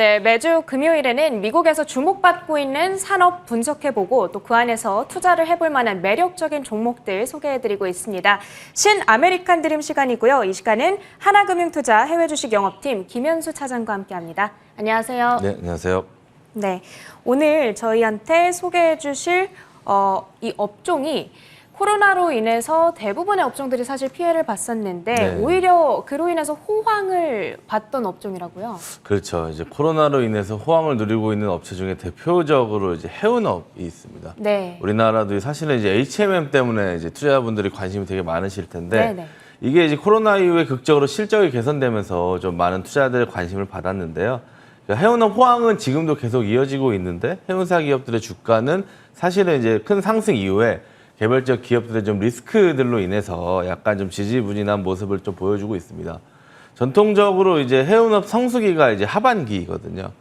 네, 매주 금요일에는 미국에서 주목받고 있는 산업 분석해보고 또 그 안에서 투자를 해볼 만한 매력적인 종목들 소개해드리고 있습니다. 신아메리칸 드림 시간이고요. 이 시간은 하나금융투자 해외주식 영업팀 김현수 차장과 함께합니다. 안녕하세요. 네, 안녕하세요. 네, 오늘 저희한테 소개해주실 이 업종이 코로나로 인해서 대부분의 업종들이 사실 피해를 봤었는데 네. 오히려 그로 인해서 호황을 봤던 업종이라고요. 그렇죠. 이제 코로나로 인해서 호황을 누리고 있는 업체 중에 대표적으로 이제 해운업이 있습니다. 네. 우리나라도 사실은 이제 HMM 때문에 이제 투자자분들이 관심이 되게 많으실 텐데 네네. 이게 이제 코로나 이후에 극적으로 실적이 개선되면서 좀 많은 투자자들의 관심을 받았는데요. 해운업 호황은 지금도 계속 이어지고 있는데 해운사 기업들의 주가는 사실은 이제 큰 상승 이후에 개별적 기업들의 좀 리스크들로 인해서 약간 좀 지지부진한 모습을 좀 보여주고 있습니다. 전통적으로 이제 해운업 성수기가 이제 하반기거든요.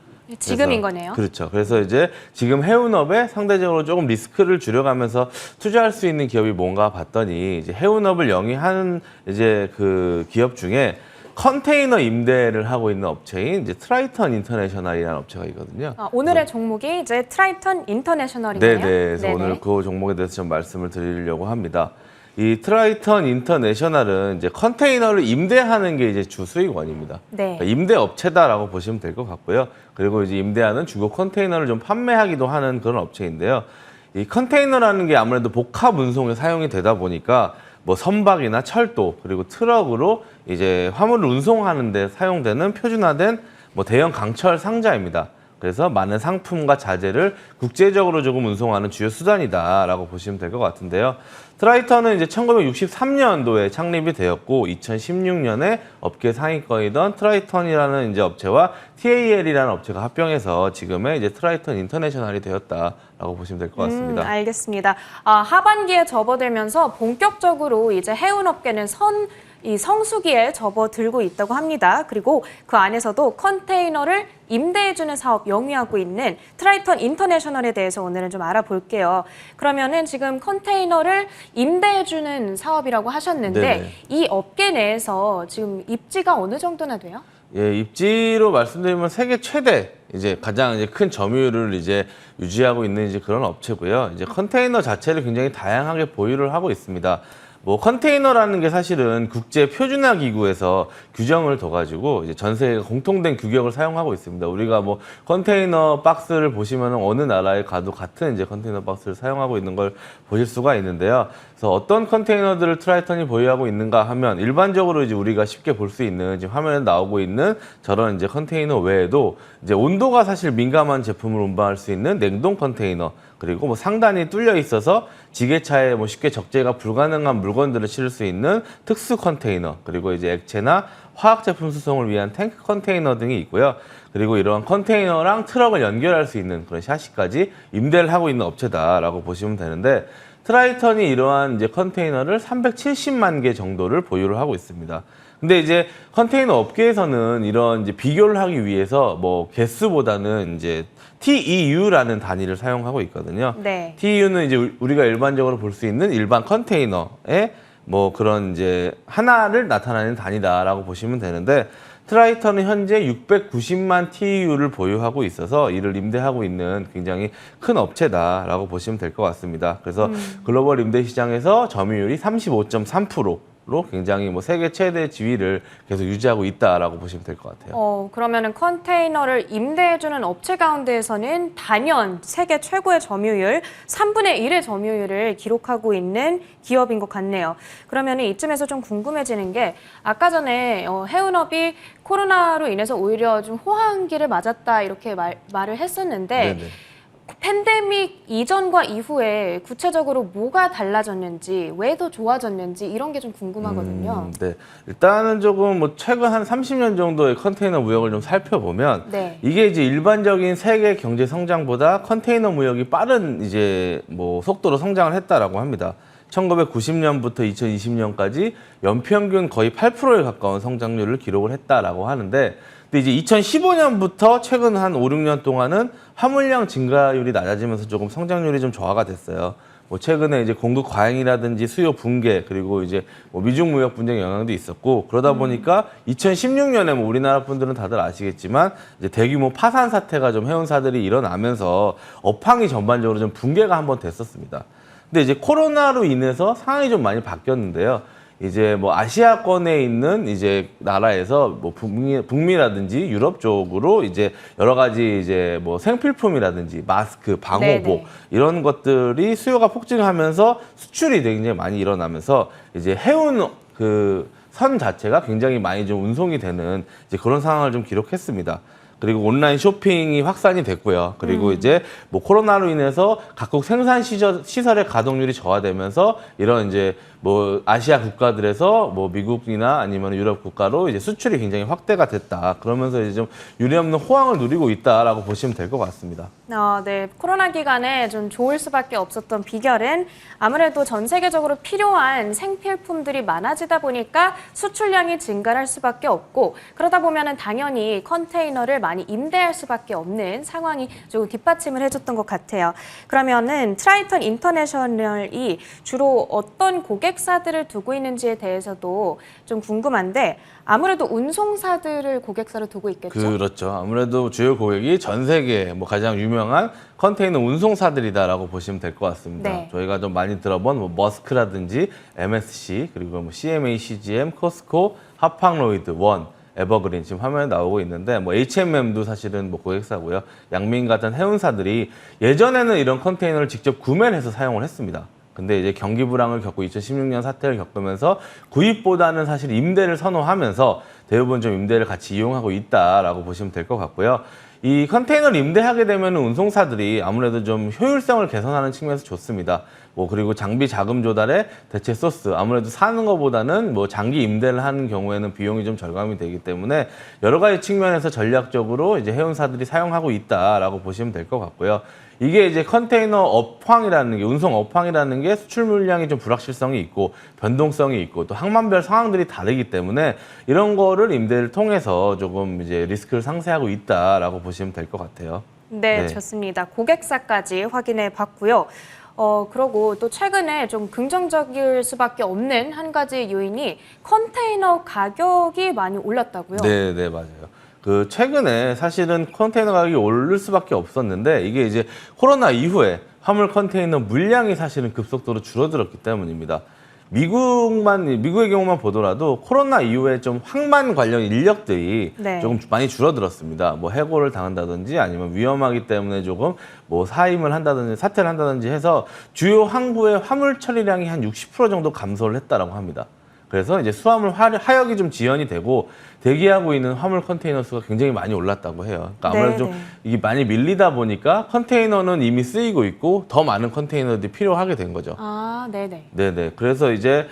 지금인 거네요. 그렇죠. 그래서 이제 지금 해운업에 상대적으로 조금 리스크를 줄여가면서 투자할 수 있는 기업이 뭔가 봤더니 이제 해운업을 영위하는 이제 그 기업 중에 컨테이너 임대를 하고 있는 업체인 이제 트라이턴 인터내셔널이라는 업체가 있거든요. 오늘의 종목이 이제 트라이턴 인터내셔널이네요. 네네. 그래서 오늘 그 종목에 대해서 좀 말씀을 드리려고 합니다. 이 트라이턴 인터내셔널은 이제 컨테이너를 임대하는 게 이제 주 수익원입니다. 네. 그러니까 임대 업체다라고 보시면 될 것 같고요. 그리고 이제 임대하는 주거 컨테이너를 좀 판매하기도 하는 그런 업체인데요. 이 컨테이너라는 게 아무래도 복합 운송에 사용이 되다 보니까 뭐 선박이나 철도 그리고 트럭으로 이제 화물을 운송하는 데 사용되는 표준화된 뭐 대형 강철 상자입니다. 그래서 많은 상품과 자재를 국제적으로 조금 운송하는 주요 수단이다라고 보시면 될 것 같은데요. 트라이턴은 이제 1963년도에 창립이 되었고 2016년에 업계 상위권이던 트라이턴이라는 이제 업체와 TAL이라는 업체가 합병해서 지금의 이제 트라이턴 인터내셔널이 되었다라고 보시면 될 것 같습니다. 알겠습니다. 하반기에 접어들면서 본격적으로 이제 해운업계는 이 성수기에 접어들고 있다고 합니다. 그리고 그 안에서도 컨테이너를 임대해주는 사업 영위하고 있는 트라이턴 인터내셔널에 대해서 오늘은 좀 알아볼게요. 그러면은 지금 컨테이너를 임대해주는 사업이라고 하셨는데 네네. 이 업계 내에서 지금 입지가 어느 정도나 돼요? 예, 입지로 말씀드리면 세계 최대 이제 가장 이제 큰 점유율을 이제 유지하고 있는 이제 그런 업체고요. 이제 컨테이너 자체를 굉장히 다양하게 보유를 하고 있습니다. 뭐 컨테이너라는 게 사실은 국제 표준화 기구에서 규정을 둬가지고 이제 전 세계가 공통된 규격을 사용하고 있습니다. 우리가 뭐 컨테이너 박스를 보시면 어느 나라에 가도 같은 이제 컨테이너 박스를 사용하고 있는 걸 보실 수가 있는데요. 그래서 어떤 컨테이너들을 트라이턴이 보유하고 있는가 하면 일반적으로 이제 우리가 쉽게 볼 수 있는 지금 화면에 나오고 있는 저런 이제 컨테이너 외에도 이제 온도가 사실 민감한 제품을 운반할 수 있는 냉동 컨테이너 그리고 뭐 상단이 뚫려 있어서 지게차에 뭐 쉽게 적재가 불가능한 물건들을 실을 수 있는 특수 컨테이너 그리고 이제 액체나 화학 제품 수송을 위한 탱크 컨테이너 등이 있고요. 그리고 이러한 컨테이너랑 트럭을 연결할 수 있는 그런 샤시까지 임대를 하고 있는 업체다라고 보시면 되는데 트라이턴이 이러한 이제 컨테이너를 370만 개 정도를 보유를 하고 있습니다. 근데 이제 컨테이너 업계에서는 이런 이제 비교를 하기 위해서 뭐 개수보다는 이제 TEU라는 단위를 사용하고 있거든요. 네. TEU는 이제 우리가 일반적으로 볼 수 있는 일반 컨테이너의 뭐 그런 이제 하나를 나타내는 단위다라고 보시면 되는데 트라이턴은 현재 690만 TEU를 보유하고 있어서 이를 임대하고 있는 굉장히 큰 업체다라고 보시면 될 것 같습니다. 그래서 글로벌 임대 시장에서 점유율이 35.3%로 굉장히 뭐 세계 최대 지위를 계속 유지하고 있다라고 보시면 될 것 같아요. 그러면은 컨테이너를 임대해주는 업체 가운데에서는 단연 세계 최고의 점유율, 3분의 1의 점유율을 기록하고 있는 기업인 것 같네요. 그러면은 이쯤에서 좀 궁금해지는 게 아까 전에 해운업이 코로나로 인해서 오히려 좀 호황기를 맞았다 이렇게 말을 했었는데 네네. 팬데믹 이전과 이후에 구체적으로 뭐가 달라졌는지, 왜 더 좋아졌는지 이런 게 좀 궁금하거든요. 네. 일단은 조금 뭐 최근 한 30년 정도의 컨테이너 무역을 좀 살펴보면 네. 이게 이제 일반적인 세계 경제 성장보다 컨테이너 무역이 빠른 이제 뭐 속도로 성장을 했다라고 합니다. 1990년부터 2020년까지 연평균 거의 8%에 가까운 성장률을 기록을 했다라고 하는데 근데 이제 2015년부터 최근 한 5, 6년 동안은 화물량 증가율이 낮아지면서 조금 성장률이 좀 저하가 됐어요. 뭐 최근에 이제 공급 과잉이라든지 수요 붕괴 그리고 이제 뭐 미중 무역 분쟁 영향도 있었고 그러다 보니까 2016년에 뭐 우리나라 분들은 다들 아시겠지만 이제 대규모 파산 사태가 좀 해운사들이 일어나면서 업황이 전반적으로 좀 붕괴가 한번 됐었습니다. 근데 이제 코로나로 인해서 상황이 좀 많이 바뀌었는데요. 이제 뭐 아시아권에 있는 이제 나라에서 뭐 북미라든지 유럽 쪽으로 이제 여러 가지 이제 뭐 생필품이라든지 마스크, 방호복 네네. 이런 것들이 수요가 폭증하면서 수출이 굉장히 많이 일어나면서 이제 해운 그 선 자체가 굉장히 많이 좀 운송이 되는 이제 그런 상황을 좀 기록했습니다. 그리고 온라인 쇼핑이 확산이 됐고요. 그리고 이제 뭐 코로나로 인해서 각국 생산 시설의 가동률이 저하되면서 이런 이제 뭐 아시아 국가들에서 뭐 미국이나 아니면 유럽 국가로 이제 수출이 굉장히 확대가 됐다. 그러면서 이제 좀 유례없는 호황을 누리고 있다라고 보시면 될 것 같습니다. 네. 코로나 기간에 좀 좋을 수밖에 없었던 비결은 아무래도 전 세계적으로 필요한 생필품들이 많아지다 보니까 수출량이 증가할 수밖에 없고 그러다 보면은 당연히 컨테이너를 많이 임대할 수밖에 없는 상황이 조금 뒷받침을 해줬던 것 같아요. 그러면은 트라이턴 인터내셔널이 주로 어떤 고객사들을 두고 있는지에 대해서도 좀 궁금한데 아무래도 운송사들을 고객사로 두고 있겠죠? 그렇죠. 아무래도 주요 고객이 전 세계 뭐 가장 유명한 컨테이너 운송사들이다라고 보시면 될 것 같습니다. 네. 저희가 좀 많이 들어본 뭐 머스크라든지 MSC 그리고 뭐 CMA, CGM, 코스코, 하팡로이드, 원, 에버그린 지금 화면에 나오고 있는데 뭐 H&M도 사실은 뭐 고객사고요. 양민 같은 해운사들이 예전에는 이런 컨테이너를 직접 구매를 해서 사용을 했습니다. 근데 이제 경기 불황을 겪고 2016년 사태를 겪으면서 구입보다는 사실 임대를 선호하면서 대부분 좀 임대를 같이 이용하고 있다라고 보시면 될 것 같고요. 이 컨테이너를 임대하게 되면 운송사들이 아무래도 좀 효율성을 개선하는 측면에서 좋습니다. 뭐 그리고 장비 자금 조달의 대체 소스 아무래도 사는 것보다는 뭐 장기 임대를 하는 경우에는 비용이 좀 절감이 되기 때문에 여러 가지 측면에서 전략적으로 이제 해운사들이 사용하고 있다라고 보시면 될 것 같고요. 이게 이제 컨테이너 업황이라는 게 운송 업황이라는 게 수출 물량이 좀 불확실성이 있고 변동성이 있고 또 항만별 상황들이 다르기 때문에 이런 거를 임대를 통해서 조금 이제 리스크를 상쇄하고 있다라고 보시면 될 것 같아요. 네, 네. 좋습니다. 고객사까지 확인해 봤고요. 그러고 또 최근에 좀 긍정적일 수밖에 없는 한 가지 요인이 컨테이너 가격이 많이 올랐다고요? 네, 네, 맞아요. 그 최근에 사실은 컨테이너 가격이 오를 수밖에 없었는데 이게 이제 코로나 이후에 화물 컨테이너 물량이 사실은 급속도로 줄어들었기 때문입니다. 미국의 경우만 보더라도 코로나 이후에 좀 항만 관련 인력들이 네. 조금 많이 줄어들었습니다. 뭐 해고를 당한다든지 아니면 위험하기 때문에 조금 뭐 사임을 한다든지 사퇴를 한다든지 해서 주요 항구의 화물 처리량이 한 60% 정도 감소를 했다라고 합니다. 그래서 이제 수화물 하역이 좀 지연이 되고 대기하고 있는 화물 컨테이너 수가 굉장히 많이 올랐다고 해요. 그러니까 아무래도 좀 이게 많이 밀리다 보니까 컨테이너는 이미 쓰이고 있고 더 많은 컨테이너들이 필요하게 된 거죠. 아, 네네. 네네. 그래서 이제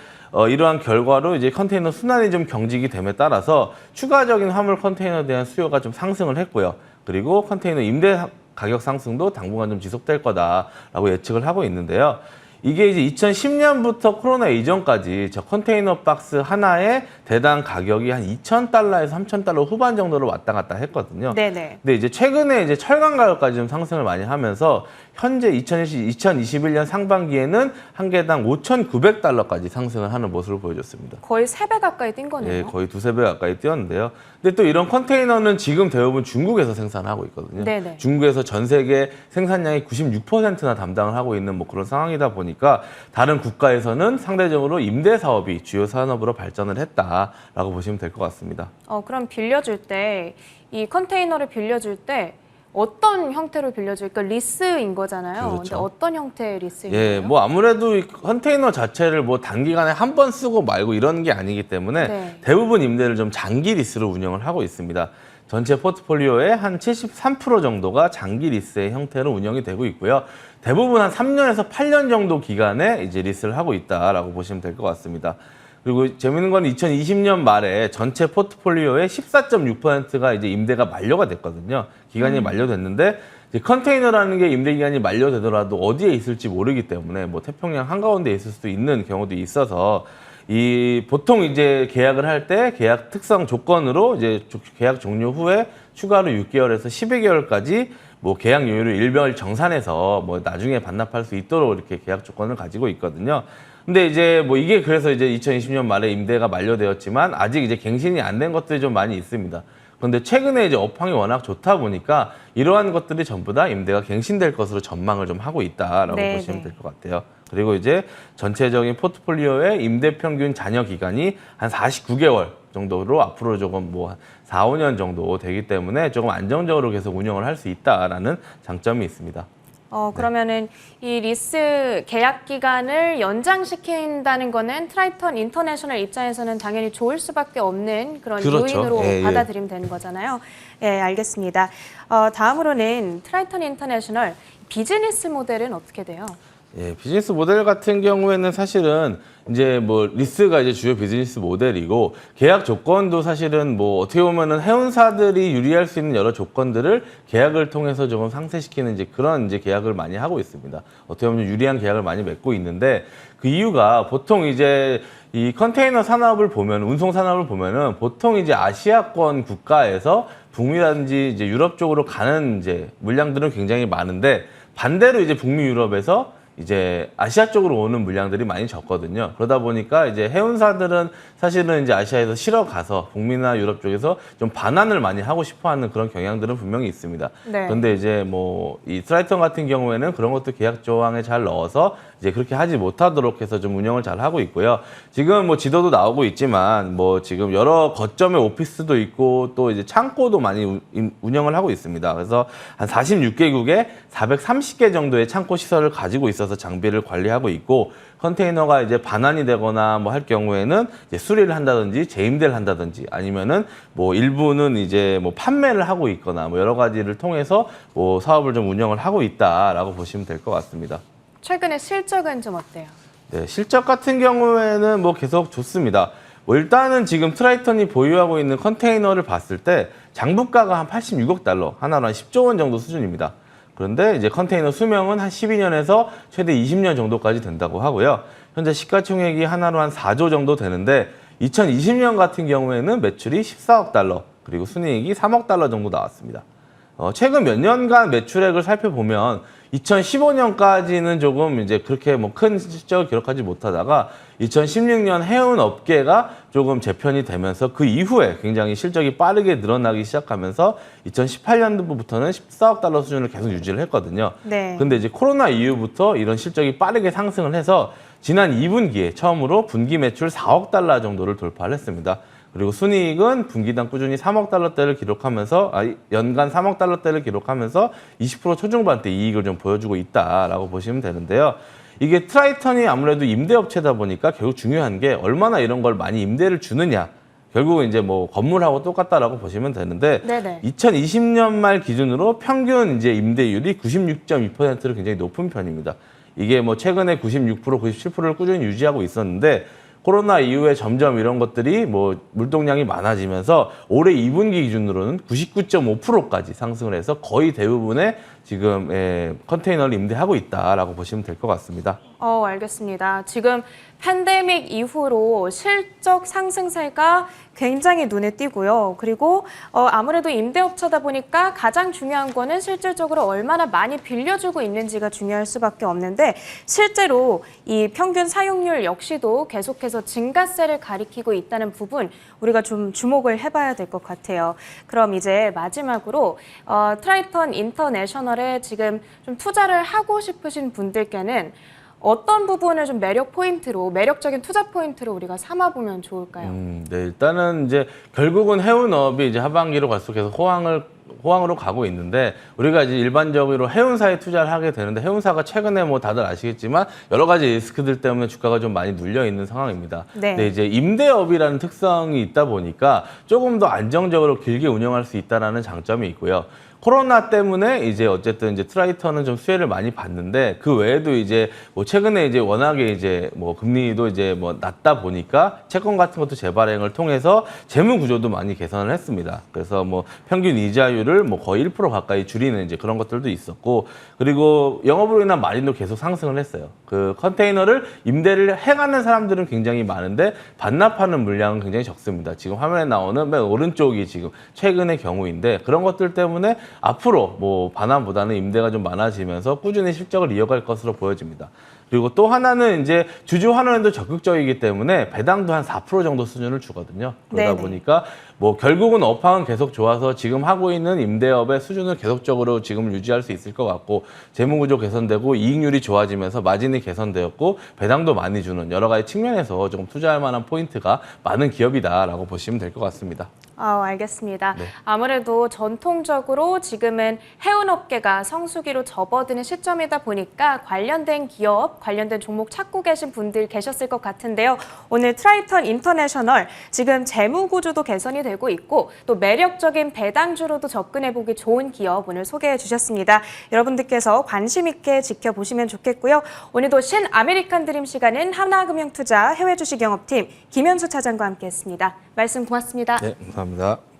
이러한 결과로 이제 컨테이너 순환이 좀 경직이 됨에 따라서 추가적인 화물 컨테이너에 대한 수요가 좀 상승을 했고요. 그리고 컨테이너 임대 가격 상승도 당분간 좀 지속될 거다라고 예측을 하고 있는데요. 이게 이제 2010년부터 코로나 이전까지 저 컨테이너 박스 하나의 대당 가격이 한 2,000달러에서 3,000달러 후반 정도로 왔다 갔다 했거든요. 네네. 근데 이제 최근에 이제 철강 가격까지 좀 상승을 많이 하면서 현재 2021년 상반기에는 한 개당 5,900달러까지 상승을 하는 모습을 보여줬습니다. 거의 3배 가까이 뛴 거네요. 네, 거의 두세 배 가까이 뛰었는데요. 근데 또 이런 컨테이너는 지금 대부분 중국에서 생산하고 있거든요. 네네. 중국에서 전 세계 생산량의 96%나 담당을 하고 있는 뭐 그런 상황이다 보니까 다른 국가에서는 상대적으로 임대 사업이 주요 산업으로 발전을 했다라고 보시면 될 것 같습니다. 그럼 빌려줄 때, 이 컨테이너를 빌려줄 때 어떤 형태로 빌려줄까? 리스인 거잖아요. 그렇죠. 근데 어떤 형태의 리스인 예, 거예요? 뭐 아무래도 이 컨테이너 자체를 뭐 단기간에 한 번 쓰고 말고 이런 게 아니기 때문에 네. 대부분 임대를 좀 장기 리스로 운영을 하고 있습니다. 전체 포트폴리오의 한 73% 정도가 장기 리스의 형태로 운영이 되고 있고요. 대부분 한 3년에서 8년 정도 기간에 이제 리스를 하고 있다라고 보시면 될 것 같습니다. 그리고 재밌는 건 2020년 말에 전체 포트폴리오의 14.6%가 이제 임대가 만료가 됐거든요. 기간이 만료됐는데 이제 컨테이너라는 게 임대 기간이 만료되더라도 어디에 있을지 모르기 때문에 뭐 태평양 한가운데 있을 수도 있는 경우도 있어서 이 보통 이제 계약을 할 때 계약 특성 조건으로 이제 계약 종료 후에 추가로 6개월에서 12개월까지 뭐 계약 요율을 일별 정산해서 뭐 나중에 반납할 수 있도록 이렇게 계약 조건을 가지고 있거든요. 근데 이제 뭐 이게 그래서 이제 2020년 말에 임대가 만료되었지만 아직 이제 갱신이 안 된 것들이 좀 많이 있습니다. 그런데 최근에 이제 업황이 워낙 좋다 보니까 이러한 것들이 전부 다 임대가 갱신될 것으로 전망을 좀 하고 있다라고 네, 보시면 네. 될 것 같아요. 그리고 이제 전체적인 포트폴리오의 임대 평균 잔여 기간이 한 49개월 정도로 앞으로 조금 뭐 4, 5년 정도 되기 때문에 조금 안정적으로 계속 운영을 할 수 있다라는 장점이 있습니다. 그러면은 이 리스 계약 기간을 연장시킨다는 거는 트라이턴 인터내셔널 입장에서는 당연히 좋을 수밖에 없는 그런 그렇죠. 요인으로 예, 예. 받아들이면 되는 거잖아요. 예, 알겠습니다. 다음으로는 트라이턴 인터내셔널 비즈니스 모델은 어떻게 돼요? 예, 비즈니스 모델 같은 경우에는 사실은 이제 뭐 리스가 이제 주요 비즈니스 모델이고 계약 조건도 사실은 뭐 어떻게 보면은 해운사들이 유리할 수 있는 여러 조건들을 계약을 통해서 조금 상쇄시키는 이제 그런 이제 계약을 많이 하고 있습니다. 어떻게 보면 유리한 계약을 많이 맺고 있는데 그 이유가 보통 이제 이 컨테이너 산업을 보면 운송 산업을 보면은 보통 이제 아시아권 국가에서 북미라든지 이제 유럽 쪽으로 가는 이제 물량들은 굉장히 많은데 반대로 이제 북미 유럽에서 이제 아시아 쪽으로 오는 물량들이 많이 적거든요. 그러다 보니까 이제 해운사들은 사실은 이제 아시아에서 실어 가서 북미나 유럽 쪽에서 좀 반환을 많이 하고 싶어 하는 그런 경향들은 분명히 있습니다. 네. 그런데 이제 뭐 이 트라이턴 같은 경우에는 그런 것도 계약 조항에 잘 넣어서 이제 그렇게 하지 못하도록 해서 좀 운영을 잘 하고 있고요. 지금 뭐 지도도 나오고 있지만 뭐 지금 여러 거점의 오피스도 있고 또 이제 창고도 많이 운영을 하고 있습니다. 그래서 한 46개국에 430개 정도의 창고 시설을 가지고 있어서 장비를 관리하고 있고 컨테이너가 이제 반환이 되거나 뭐 할 경우에는 이제 수리를 한다든지 재임대를 한다든지 아니면은 뭐 일부는 이제 뭐 판매를 하고 있거나 뭐 여러 가지를 통해서 뭐 사업을 좀 운영을 하고 있다라고 보시면 될 것 같습니다. 최근에 실적은 좀 어때요? 네, 실적 같은 경우에는 뭐 계속 좋습니다. 뭐 일단은 지금 트라이턴이 보유하고 있는 컨테이너를 봤을 때 장부가가 한 86억 달러, 하나로 한 10조 원 정도 수준입니다. 그런데 이제 컨테이너 수명은 한 12년에서 최대 20년 정도까지 된다고 하고요. 현재 시가총액이 하나로 한 4조 정도 되는데 2020년 같은 경우에는 매출이 14억 달러, 그리고 순이익이 3억 달러 정도 나왔습니다. 최근 몇 년간 매출액을 살펴보면 2015년까지는 조금 이제 그렇게 뭐 큰 실적을 기록하지 못하다가 2016년 해운 업계가 조금 재편이 되면서 그 이후에 굉장히 실적이 빠르게 늘어나기 시작하면서 2018년도부터는 14억 달러 수준을 계속 유지를 했거든요. 네. 근데 이제 코로나 이후부터 이런 실적이 빠르게 상승을 해서 지난 2분기에 처음으로 분기 매출 4억 달러 정도를 돌파를 했습니다. 그리고 순이익은 분기당 꾸준히 3억 달러대를 기록하면서 연간 3억 달러대를 기록하면서 20% 초중반대 이익을 좀 보여주고 있다라고 보시면 되는데요. 이게 트라이턴이 아무래도 임대업체다 보니까 결국 중요한 게 얼마나 이런 걸 많이 임대를 주느냐. 결국은 이제 뭐 건물하고 똑같다라고 보시면 되는데 네네. 2020년 말 기준으로 평균 이제 임대율이 96.2%로 굉장히 높은 편입니다. 이게 뭐 최근에 96%, 97%를 꾸준히 유지하고 있었는데 코로나 이후에 점점 이런 것들이 뭐 물동량이 많아지면서 올해 2분기 기준으로는 99.5%까지 상승을 해서 거의 대부분의 지금 컨테이너를 임대하고 있다라고 보시면 될 것 같습니다. 알겠습니다. 지금 팬데믹 이후로 실적 상승세가 굉장히 눈에 띄고요. 그리고 아무래도 임대업체다 보니까 가장 중요한 거는 실질적으로 얼마나 많이 빌려주고 있는지가 중요할 수밖에 없는데 실제로 이 평균 사용률 역시도 계속해서 증가세를 가리키고 있다는 부분 우리가 좀 주목을 해봐야 될 것 같아요. 그럼 이제 마지막으로 트라이턴 인터내셔널에 지금 좀 투자를 하고 싶으신 분들께는 어떤 부분을 좀 매력적인 투자 포인트로 우리가 삼아보면 좋을까요? 네, 일단은 이제 결국은 해운업이 이제 하반기로 갈수록 계속 호황으로 가고 있는데 우리가 이제 일반적으로 해운사에 투자를 하게 되는데 해운사가 최근에 뭐 다들 아시겠지만 여러 가지 리스크들 때문에 주가가 좀 많이 눌려 있는 상황입니다. 네. 근데 이제 임대업이라는 특성이 있다 보니까 조금 더 안정적으로 길게 운영할 수 있다라는 장점이 있고요. 코로나 때문에 이제 어쨌든 이제 트라이턴은 좀 수혜를 많이 봤는데 그 외에도 이제 뭐 최근에 이제 워낙에 이제 뭐 금리도 이제 뭐 낮다 보니까 채권 같은 것도 재발행을 통해서 재무 구조도 많이 개선을 했습니다. 그래서 뭐 평균 이자율을 뭐 거의 1% 가까이 줄이는 이제 그런 것들도 있었고 그리고 영업으로 인한 마진도 계속 상승을 했어요. 그 컨테이너를 임대를 해가는 사람들은 굉장히 많은데 반납하는 물량은 굉장히 적습니다. 지금 화면에 나오는 맨 오른쪽이 지금 최근의 경우인데 그런 것들 때문에 앞으로 뭐 반환보다는 임대가 좀 많아지면서 꾸준히 실적을 이어갈 것으로 보여집니다. 그리고 또 하나는 이제 주주 환원에도 적극적이기 때문에 배당도 한 4% 정도 수준을 주거든요. 그러다 네네. 보니까 뭐 결국은 업황은 계속 좋아서 지금 하고 있는 임대업의 수준을 계속적으로 지금 유지할 수 있을 것 같고 재무구조 개선되고 이익률이 좋아지면서 마진이 개선되었고 배당도 많이 주는 여러 가지 측면에서 조금 투자할 만한 포인트가 많은 기업이다라고 보시면 될 것 같습니다. 알겠습니다. 네. 아무래도 전통적으로 지금은 해운업계가 성수기로 접어드는 시점이다 보니까 관련된 기업, 관련된 종목 찾고 계신 분들 계셨을 것 같은데요. 오늘 트라이턴 인터내셔널 지금 재무 구조도 개선이 되고 있고 또 매력적인 배당주로도 접근해보기 좋은 기업 오늘 소개해 주셨습니다. 여러분들께서 관심 있게 지켜보시면 좋겠고요. 오늘도 신아메리칸 드림 시간은 하나금융투자 해외주식영업팀 김현수 차장과 함께했습니다. 말씀 고맙습니다. 네, 감사합니다.